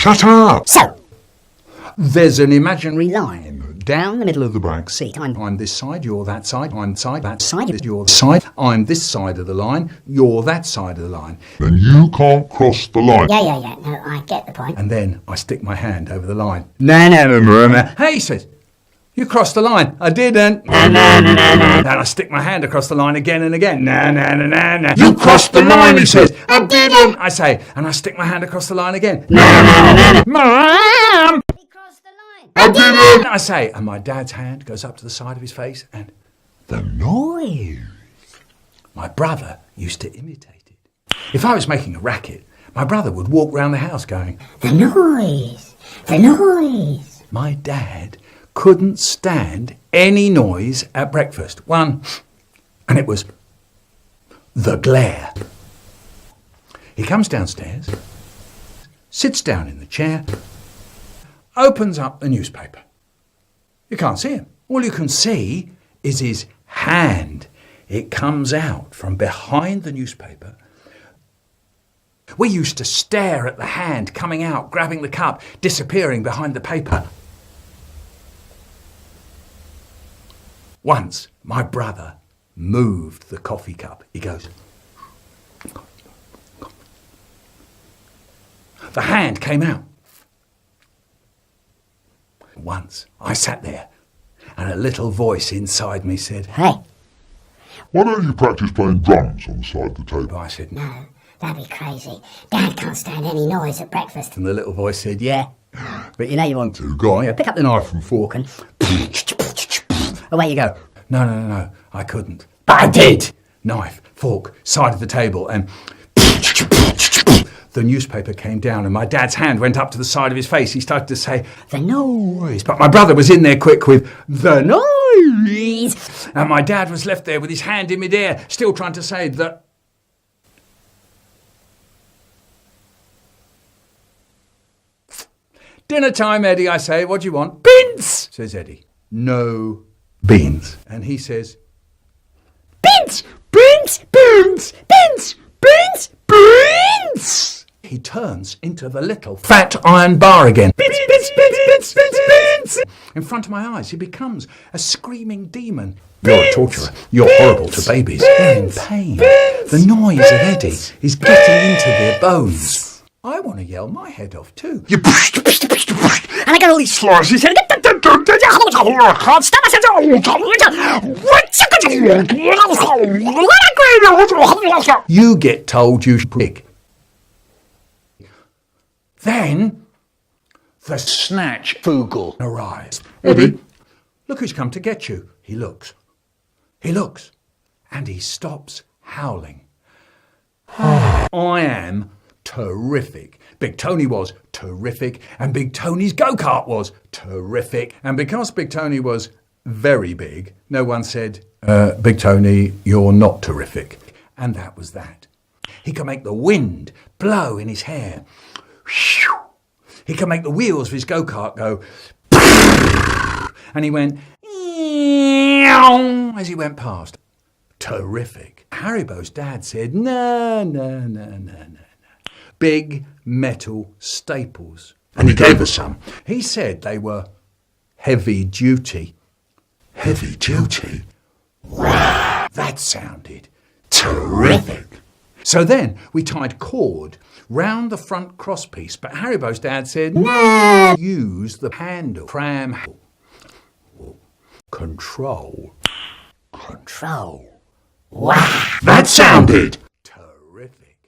Shut up! So, there's an imaginary line down the middle of the back seat. I'm this side, you're that side, I'm that side, you're the side, I'm this side of the line, you're that side of the line. Then you can't cross the line. Yeah, no, I get the point. And then I stick my hand over the line. No. Hey, he says, you crossed the line. I didn't. No. And I stick my hand across the line again and again. No. You crossed the line, he says. I didn't. I say, and I stick my hand across the line again. No. Mom! He crossed the line. I didn't! I say, and my dad's hand goes up to the side of his face, and The noise. my brother used to imitate it. If I was making a racket, my brother would walk round the house going, The noise. The noise. My dad couldn't stand any noise at breakfast. One, and it was the glare. He comes downstairs, sits down in the chair, opens up the newspaper. You can't see him. All you can see is his hand. It comes out from behind the newspaper. We used to stare at the hand coming out, grabbing the cup, disappearing behind the paper. Once, my brother moved the coffee cup. He goes, the hand came out. Once, I sat there, and a little voice inside me said, Hey, Why don't you practice playing drums on the side of the table? I said, no. no, that'd be crazy. Dad can't stand any noise at breakfast. And the little voice said, yeah, but you know you want to. Go on, pick up the knife and fork and away you go. No, I couldn't. But I did. Knife, fork, side of the table, and the newspaper came down and my dad's hand went up to the side of his face. He started to say, the noise. But my brother was in there quick with, the noise. And my dad was left there with his hand in midair, still trying to say that. Dinner time, Eddie, I say. What do you want? Beans, says Eddie. No beans. And he says, beans, beans, beans, beans, beans, beans. He turns into the little fat iron bar again. Beans, beans, beans, beans, beans, beans. In front of my eyes, he becomes a screaming demon. You're a torturer. You're horrible to babies. They're in pain. The noise of Eddie is getting into their bones. I want to yell my head off too. You And I got all these slices. You get told you prick. Then the snatch Fugel arrives. Eddie, look who's come to get you. He looks, and he stops howling. I am terrific. Big Tony was terrific, and Big Tony's go-kart was terrific. And because Big Tony was very big, no one said, Big Tony, you're not terrific. And that was that. He could make the wind blow in his hair. He could make the wheels of his go-kart go. And he went as he went past. Terrific. Haribo's dad said, no. Big metal staples. And he gave us some. He said they were heavy duty. Heavy duty? Wow, that sounded terrific. So then we tied cord round the front crosspiece, but Haribo's dad said, no, use the handle. Pram. Control. Wow, that sounded terrific.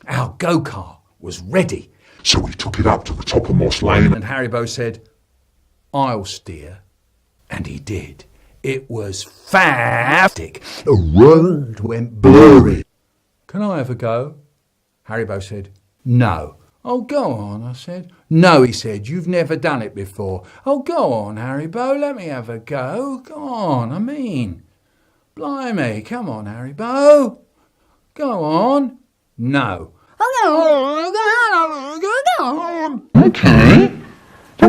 Our go-kart was ready. So we took it up to the top of Moss Lane. And Haribo said, I'll steer. And he did. It was fantastic. The road went blurry. Can I have a go? Haribo said, no. Oh, go on, I said. No, he said, you've never done it before. Oh, go on, Haribo, let me have a go. Go on, I mean. Blimey, come on, Haribo. Go on. No. Okay.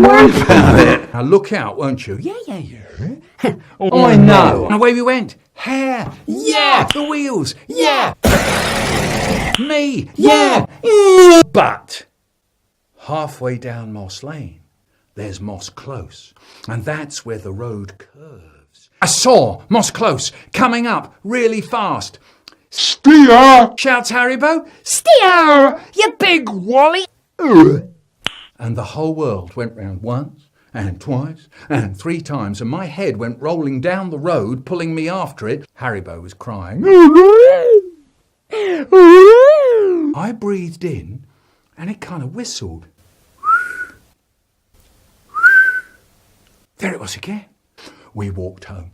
Found it. Now look out, won't you? Yeah. I know. And away we went. Hair. Yeah. The wheels. Yeah. Me. Yeah. But halfway down Moss Lane, there's Moss Close. And that's where the road curves. I saw Moss Close coming up really fast. Steer! Shouts Haribo. Steer, you big wally. And the whole world went round once and twice and 3 times, and my head went rolling down the road, pulling me after it. Haribo was crying. I breathed in, and it kind of whistled. There it was again. We walked home.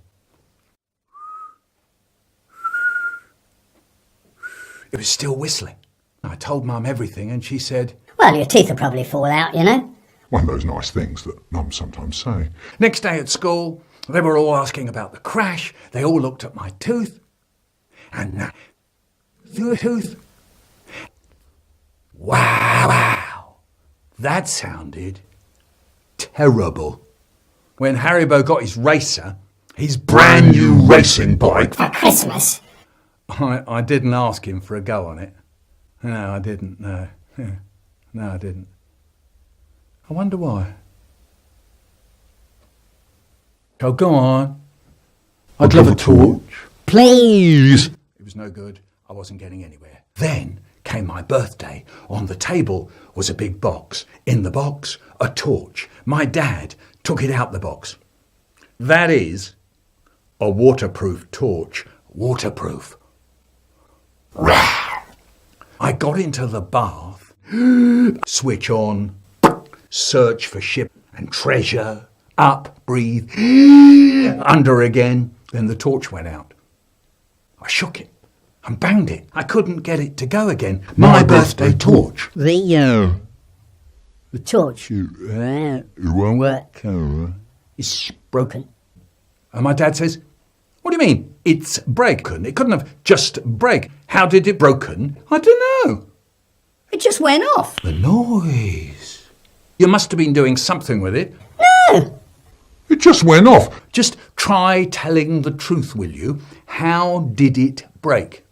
It was still whistling. I told Mum everything, and she said, Well, your teeth will probably fall out, you know. One of those nice things that Mum sometimes say. Next day at school, they were all asking about the crash. They all looked at my tooth. And the tooth. Wow. That sounded terrible. When Haribo got his racer, his brand new racing bike, For Christmas. I didn't ask him for a go on it. No, I didn't, no. No, I didn't. I wonder why. Oh, go on. I'd love a torch. Please. It was no good. I wasn't getting anywhere. Then came my birthday. On the table was a big box. In the box, a torch. My dad took it out the box. That is a waterproof torch. Waterproof. I got into the bath, switch on, search for ship and treasure, up, breathe, under again. Then the torch went out. I shook it and banged it. I couldn't get it to go again. My birthday torch. The torch. It won't work. It's broken. And my dad says, what do you mean? It's broken. It couldn't have just break. How did it broken? I don't know. It just went off. The noise. You must have been doing something with it. No. It just went off. Just try telling the truth, will you? How did it break?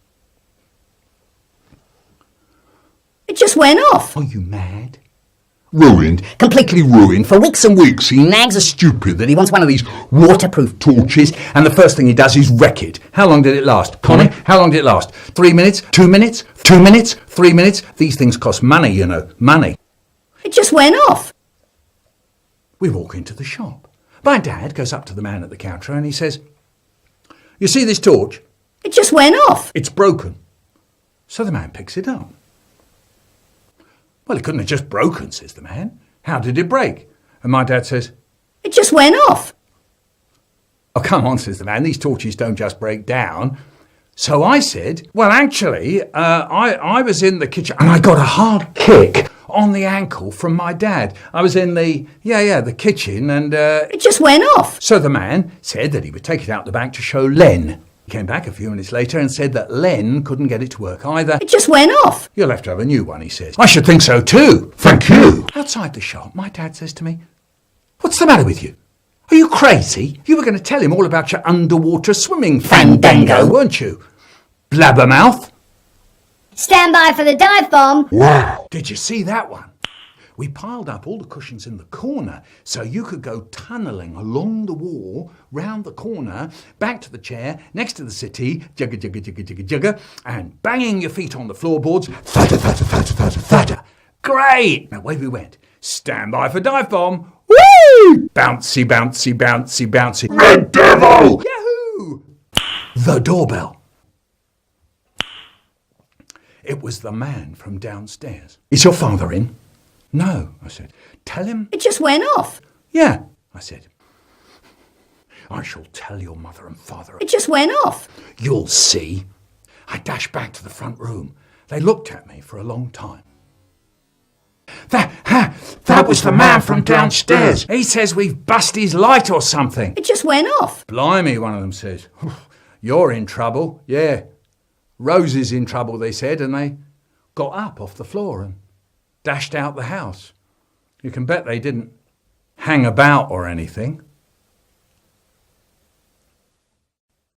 It just went off. Are you mad? Ruined. Completely ruined. For weeks and weeks he nags a stupid that he wants one of these waterproof torches. And the first thing he does is wreck it. How long did it last? Connie, how long did it last? 3 minutes? 2 minutes? 2 minutes? 3 minutes? These things cost money, you know. Money. It just went off. We walk into the shop. My dad goes up to the man at the counter and he says, you see this torch? It just went off. It's broken. So the man picks it up. Well, it couldn't have just broken, says the man. How did it break? And my dad says, It just went off. oh, come on, says the man. These torches don't just break down. So I said, well, actually, I was in the kitchen and I got a hard kick on the ankle from my dad. I was in the kitchen and... It just went off. So the man said that he would take it out the back to show Len. He came back a few minutes later and said that Len couldn't get it to work either. It just went off. You'll have to have a new one, he says. I should think so too. Thank you. Outside the shop, my dad says to me, what's the matter with you? Are you crazy? You were going to tell him all about your underwater swimming fandango, weren't you? Blabbermouth. Stand by for the dive bomb. Wow. Did you see that one? We piled up all the cushions in the corner so you could go tunnelling along the wall, round the corner, back to the chair, next to the settee, jugga, jugga, jugga, jugga, jugga, and banging your feet on the floorboards, thutter, thutter, thutter, thutter, thutter. Great! Now away we went. Stand by for dive bomb. Woo! Bouncy, bouncy, bouncy, bouncy. Red Devil! Yahoo! The doorbell. It was the man from downstairs. Is your father in? No, I said. Tell him. It just went off. Yeah, I said. I shall tell your mother and father. It just went off. You'll see. I dashed back to the front room. They looked at me for a long time. That was the man from downstairs. He says we've bust his light or something. It just went off. Blimey, one of them says. You're in trouble. Yeah. Rose is in trouble, they said, and they got up off the floor and dashed out the house. You can bet they didn't hang about or anything.